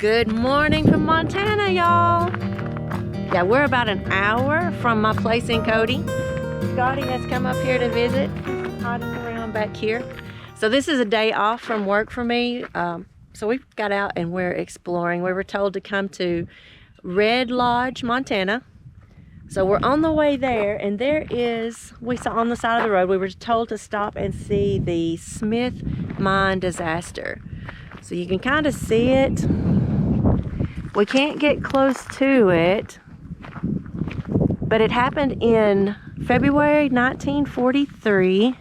Good morning from Montana, y'all. Yeah, we're about an hour from my place in Cody. Scotty has come up here to visit. He's hiding around back here. So this is a day off from work for me. So we got out and we're exploring. We were told to come to Red Lodge, Montana. So we're on the way there, and there is, we saw on the side of the road, we were told to stop and see the Smith mine disaster. So you can kind of see it. We can't get close to it, but it happened in February 1943,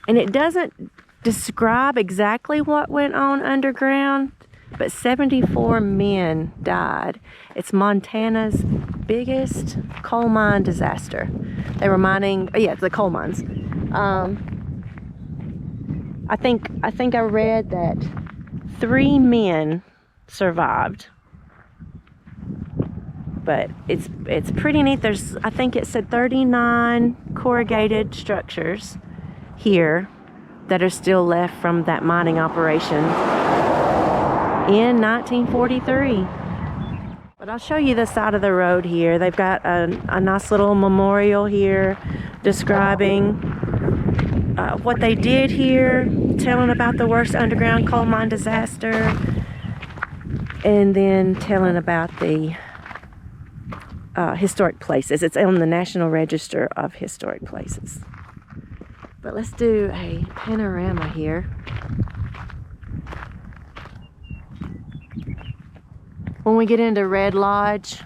and it doesn't describe exactly what went on underground, but 74 men died. It's Montana's biggest coal mine disaster. They were mining, yeah, the coal mines. I think I read that 3 men survived, but it's pretty neat. There's, I think it said 39 corrugated structures here that are still left from that mining operation in 1943. But I'll show you the side of the road here. They've got a nice little memorial here describing what they did here, telling about the worst underground coal mine disaster, and then telling about the historic places. It's on the National Register of Historic Places. But let's do a panorama here. When we get into Red Lodge,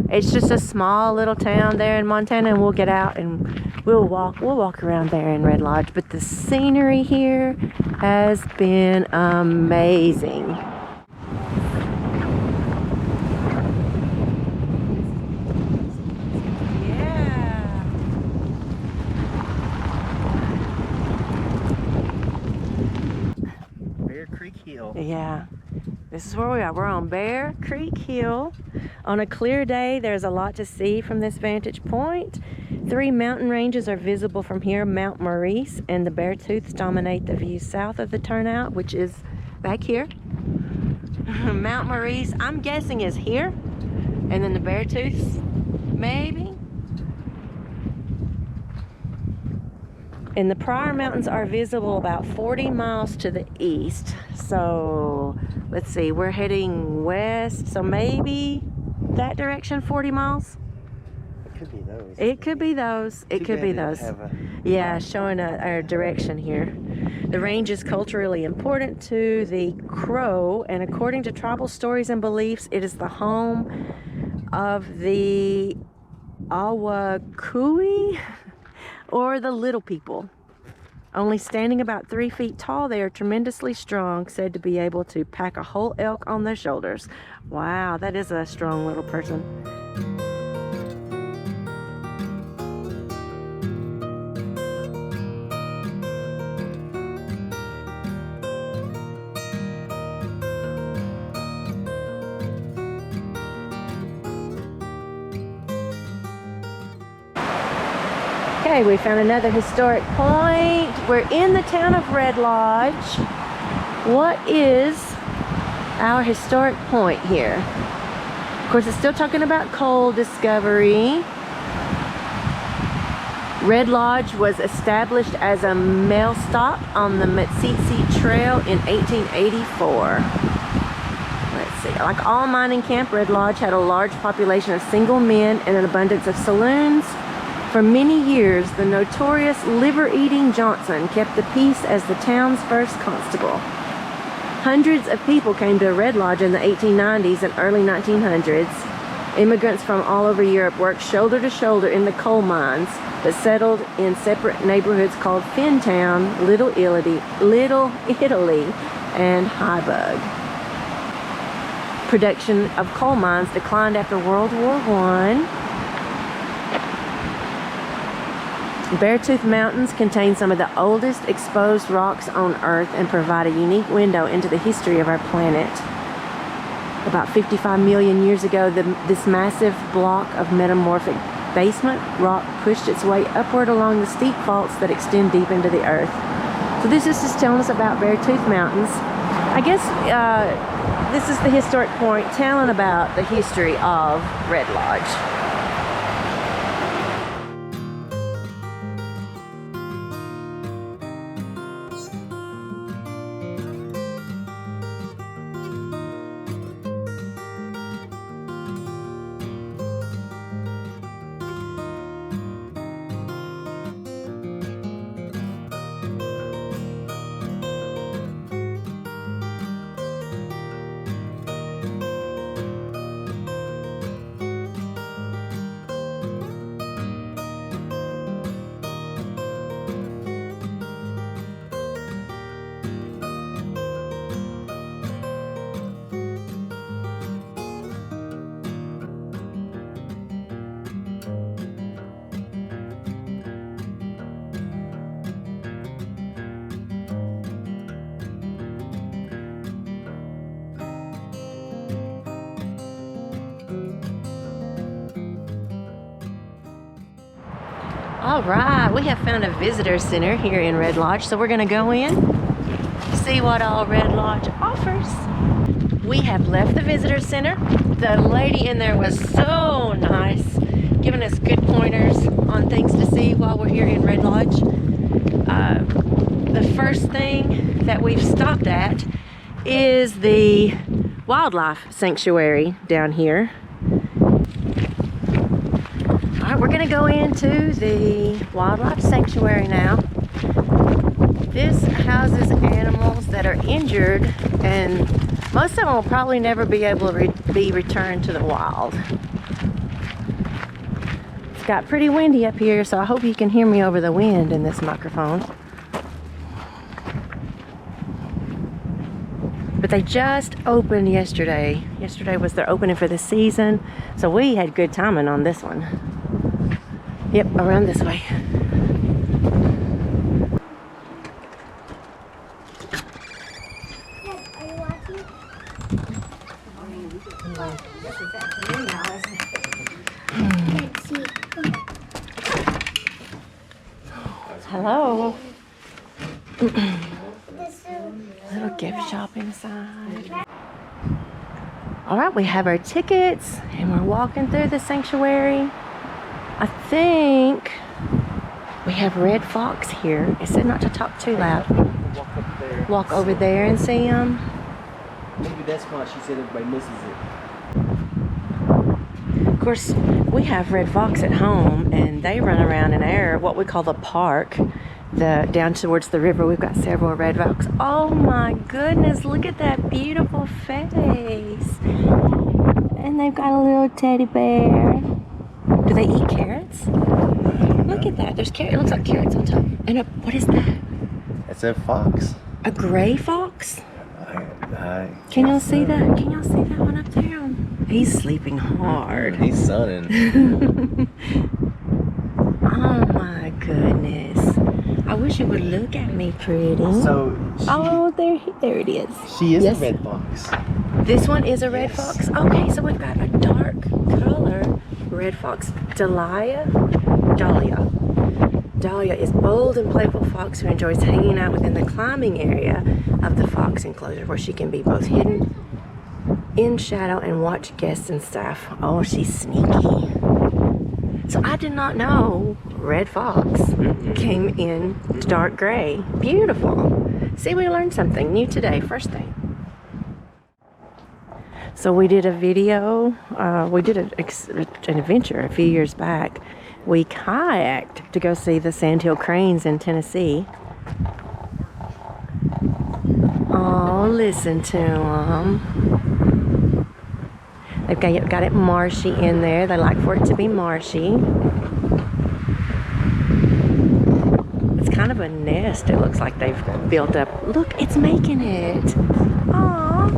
it's just a small little town there in Montana, and we'll get out and we'll walk around there in Red Lodge. But the scenery here has been amazing. Yeah. Bear Creek Hill. Yeah. This is where we are. We're on Bear Creek Hill. On a clear day, there's a lot to see from this vantage point. 3 mountain ranges are visible from here. Mount Maurice and the Beartooths dominate the view south of the turnout, which is back here. Mount Maurice, I'm guessing, is here. And then the Beartooths, maybe. And the Pryor Mountains are visible about 40 miles to the east. So let's see, we're heading west, so maybe that direction, 40 miles. It could be those. It could be those. It could be those. Yeah, showing our direction here. The range is culturally important to the Crow, and according to tribal stories and beliefs, it is the home of the Awakui, or the little people. Only standing about 3 feet tall, they are tremendously strong, said to be able to pack a whole elk on their shoulders. Wow, that is a strong little person. Okay, we found another historic point. We're in the town of Red Lodge. What is our historic point here? Of course, it's still talking about coal discovery. Red Lodge was established as a mail stop on the Metsitsi Trail in 1884. Let's see, like all mining camp, Red Lodge had a large population of single men and an abundance of saloons. For many years, the notorious liver-eating Johnson kept the peace as the town's first constable. Hundreds of people came to Red Lodge in the 1890s and early 1900s. Immigrants from all over Europe worked shoulder to shoulder in the coal mines, but settled in separate neighborhoods called Finntown, Little Italy, and Highbug. Production of coal mines declined after World War I. Beartooth Mountains contain some of the oldest exposed rocks on Earth and provide a unique window into the history of our planet. About 55 million years ago, this massive block of metamorphic basement rock pushed its way upward along the steep faults that extend deep into the Earth. So this is just telling us about Beartooth Mountains. I guess This is the historic point telling about the history of Red Lodge. All right, we have found a visitor center here in Red Lodge, so we're gonna go in, see what all Red Lodge offers. We have left the visitor center. The lady in there was so nice, giving us good pointers on things to see while we're here in Red Lodge. The first thing that we've stopped at is the wildlife sanctuary down here. All right, we're gonna go into the wildlife sanctuary now. This houses animals that are injured, and most of them will probably never be able to be returned to the wild. It's got pretty windy up here, so I hope you can hear me over the wind in this microphone. But they just opened yesterday. Yesterday was their opening for the season, so we had good timing on this one. Yep, around this way. Are you watching? Let's see. Hello. This Little gift shop inside. All right, we have our tickets and we're walking through the sanctuary. I think we have red fox here. It said not to talk too loud. Walk up there. Walk over there and see them. Maybe that's why she said everybody misses it. Of course, we have red fox at home and they run around in our, what we call the park, down towards the river. We've got several red fox. Oh my goodness, look at that beautiful face. And they've got a little teddy bear. Do they eat carrots? Look at that. There's carrot. It looks like carrots on top. And what is that? It's a fox. A gray fox? Can Can y'all see that? Can y'all see that one up there? He's sleeping hard. He's sunning. Oh my goodness. I wish you would look at me pretty. So there it is. she is Yes. a red fox. This one is a red Yes. fox? Okay, so we've got a dark color red fox. Dahlia is bold and playful fox who enjoys hanging out within the climbing area of the fox enclosure where she can be both hidden in shadow and watch guests and staff. Oh, she's sneaky. So I did not know red fox came in dark gray. Beautiful. See, we learned something new today, first thing. So we did a video, we did an adventure a few years back. We kayaked to go see the sandhill cranes in Tennessee. Oh, listen to them. They've got it marshy in there. They like for it to be marshy. It's kind of a nest. It looks like they've built up. Look, it's making it. Aw,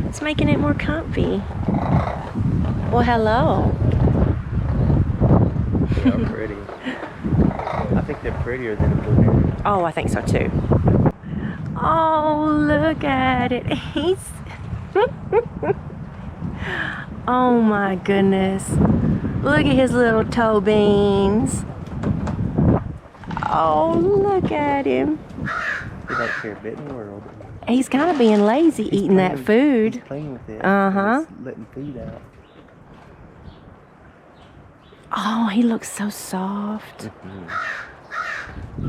it's making it more comfy. Well, hello. They're pretty. I think they're prettier than a blue heron. Oh, I think so too. Oh, look at it. He's... Oh my goodness. Look at his little toe beans. Oh, look at him. He don't care a bit in the world. He's kind of being lazy eating that food. He's playing with it. Uh-huh. He's letting feed out. Oh, he looks so soft.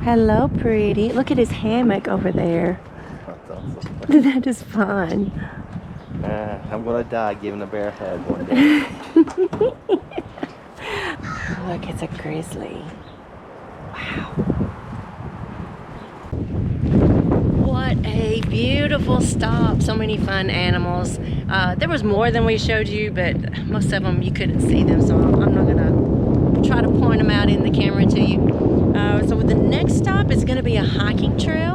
Hello, pretty. Look at his hammock over there. That's awesome. That is fun. I'm gonna die giving a bear a hug one day. Look, it's a grizzly. Wow. What a beautiful stop. So many fun animals. There was more than we showed you, but most of them you couldn't see them, so I'm not gonna try to point them out in the camera to you. So the next stop is gonna be a hiking trail,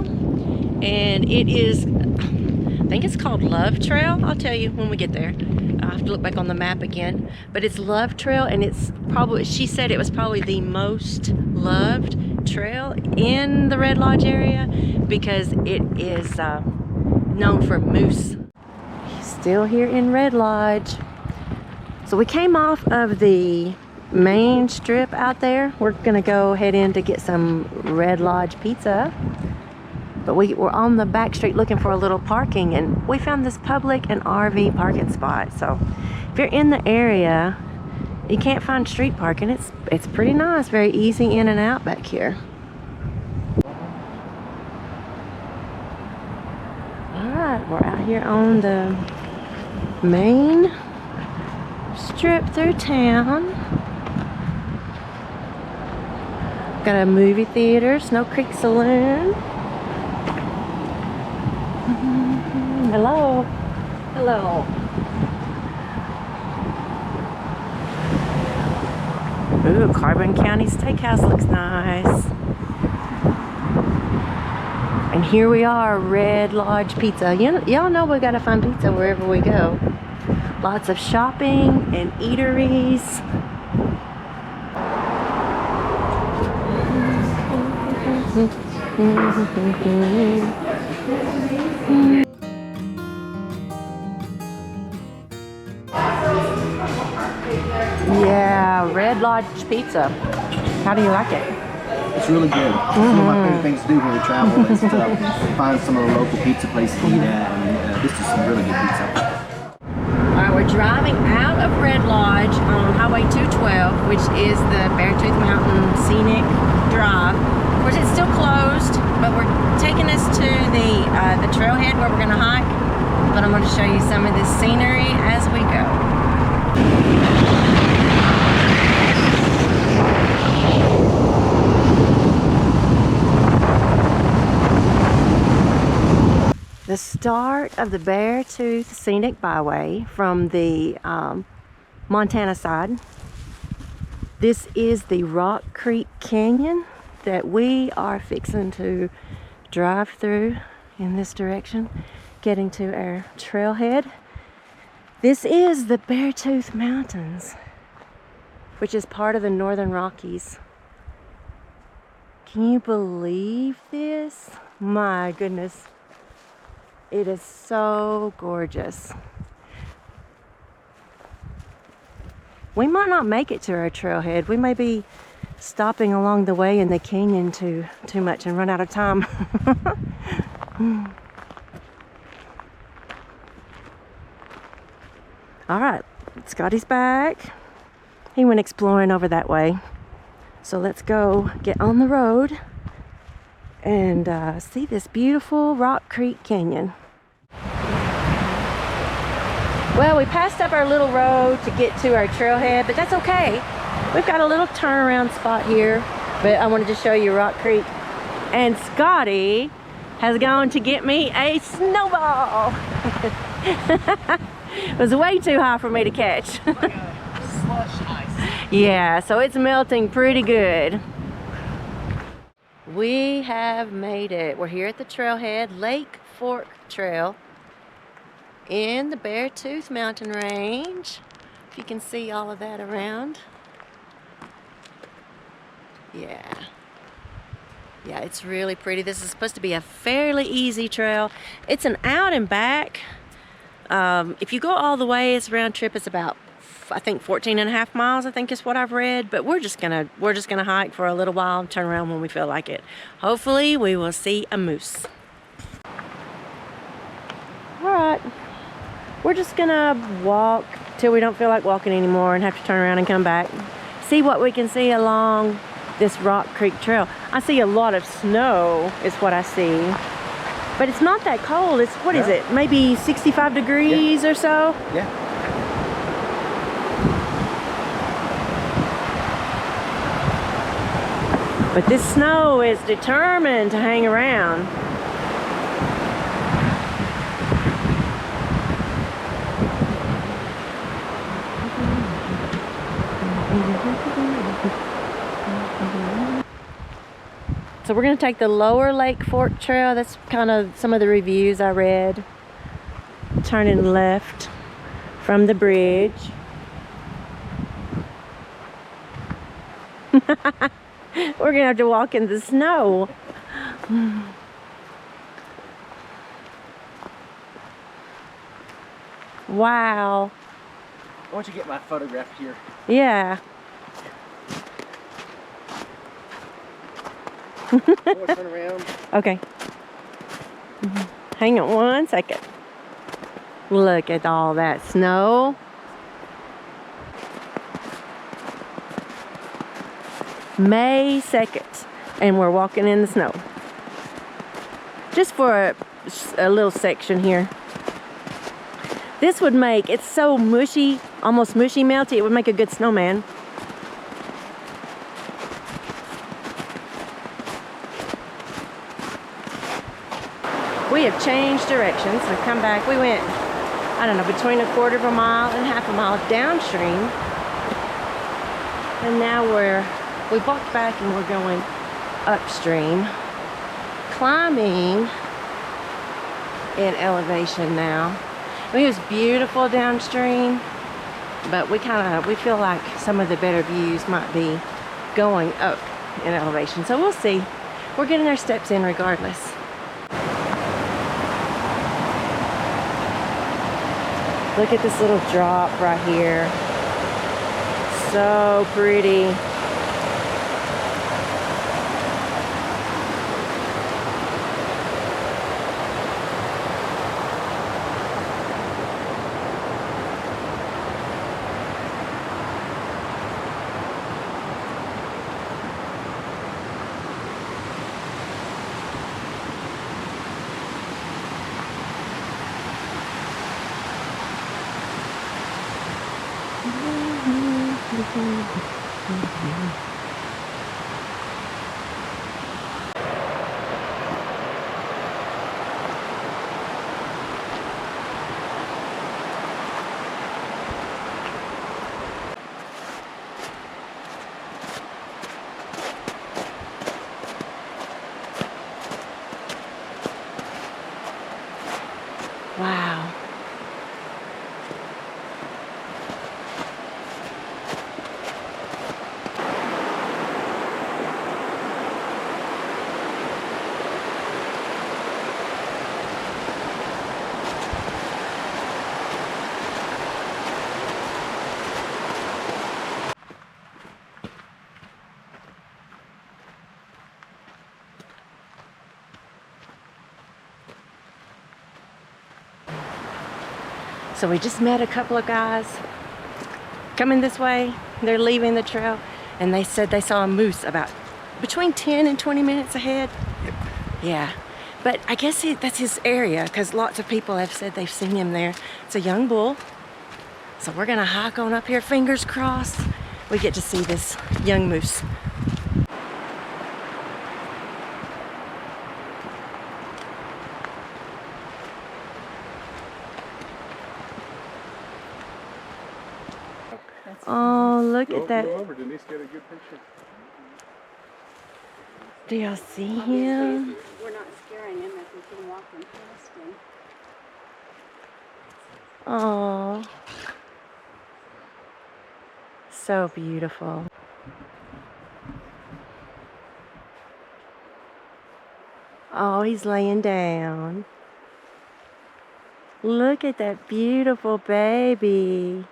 and it is, I think it's called Love Trail. I'll tell you when we get there. I have to look back on the map again, but it's Love Trail, and it's probably, she said it was probably the most loved trail in the Red Lodge area because it is known for moose. Still here in Red Lodge. So we came off of the main strip out there. We're gonna go head in to get some Red Lodge pizza. But we were on the back street looking for a little parking, and we found this public and RV parking spot. So if you're in the area, you can't find street parking. It's pretty nice, very easy in and out back here. All right, we're out here on the main strip through town. Got a movie theater, Snow Creek Saloon. Hello. Hello. Ooh, Carbon County Steakhouse looks nice. And here we are, Red Lodge Pizza. Y'all know we gotta find pizza wherever we go. Lots of shopping and eateries. Yeah, Red Lodge Pizza. How do you like it? It's really good. It's one of my favorite things to do when we travel is to find some of the local pizza places to eat at, and this is some really good pizza. Alright, we're driving out of Red Lodge on Highway 212, which is the Beartooth Mountain Scenic Drive. Of course, it's still closed, but we're taking us to the trailhead where we're going to hike. But I'm going to show you some of this scenery as we go. The start of the Beartooth Scenic Byway from the Montana side. This is the Rock Creek Canyon that we are fixing to drive through in this direction, getting to our trailhead. This is the Beartooth Mountains, which is part of the Northern Rockies. Can you believe this? My goodness. It is so gorgeous. We might not make it to our trailhead. We may be stopping along the way in the canyon too much and run out of time. All right, Scotty's back. He went exploring over that way. So let's go get on the road and see this beautiful Rock Creek Canyon. Well, we passed up our little road to get to our trailhead, but that's okay. We've got a little turnaround spot here, but I wanted to show you Rock Creek. And Scotty has gone to get me a snowball. It was way too high for me to catch. Like a slush ice. Yeah, so it's melting pretty good. We have made it. We're here at the trailhead, Lake Fork Trail, in the Beartooth Mountain Range. If you can see all of that around. Yeah, it's really pretty. This is supposed to be a fairly easy trail. It's an out and back. If you go all the way, it's round trip. It's about, I think, 14.5 miles, I think is what I've read. But we're just gonna hike for a little while and turn around when we feel like it. Hopefully we will see a moose. we're just gonna walk till we don't feel like walking anymore and have to turn around and come back. See what we can see along this Rock Creek Trail. I see a lot of snow is what I see. But it's not that cold. It's, what is it? Maybe 65 degrees or so? Yeah. But this snow is determined to hang around. So we're going to take the lower Lake Fork Trail. That's kind of some of the reviews I read. Turning left from the bridge. We're going to have to walk in the snow. Wow. Why don't you get my photograph here? Yeah. Turn around. Okay. Hang on one second. Look at all that snow. May 2nd, and we're walking in the snow. Just for a little section here. This would make, it's so mushy, almost mushy melty, it would make a good snowman. We have changed directions. We've come back. We went, I don't know, between a quarter of a mile and half a mile downstream. And now we walked back and we're going upstream. Climbing in elevation now. I mean, it was beautiful downstream, but we feel like some of the better views might be going up in elevation. So we'll see. We're getting our steps in regardless. Look at this little drop right here. So pretty. Wow. So we just met a couple of guys coming this way. They're leaving the trail, and they said they saw a moose about between 10 and 20 minutes ahead. Yep. Yeah, but I guess that's his area because lots of people have said they've seen him there. It's a young bull. So we're gonna hike on up here, fingers crossed. We get to see this young moose. Oh, look at that. Go over, Denise, get a good picture. Do y'all see him? We're not scaring him if we can walk him past him. Oh, so beautiful. Oh, he's laying down. Look at that beautiful baby.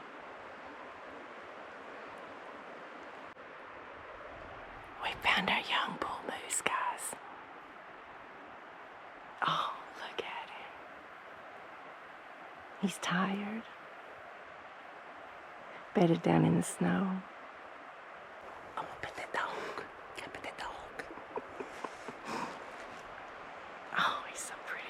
We found our young bull moose, guys. Oh, look at him. He's tired. Bedded down in the snow. Oh, pet that dog. Can I pet that dog? Oh, he's so pretty.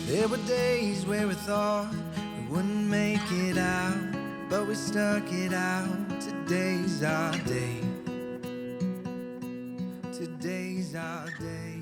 There were days where we thought we wouldn't make it out, but we stuck it out. Today's our day. Today's our day.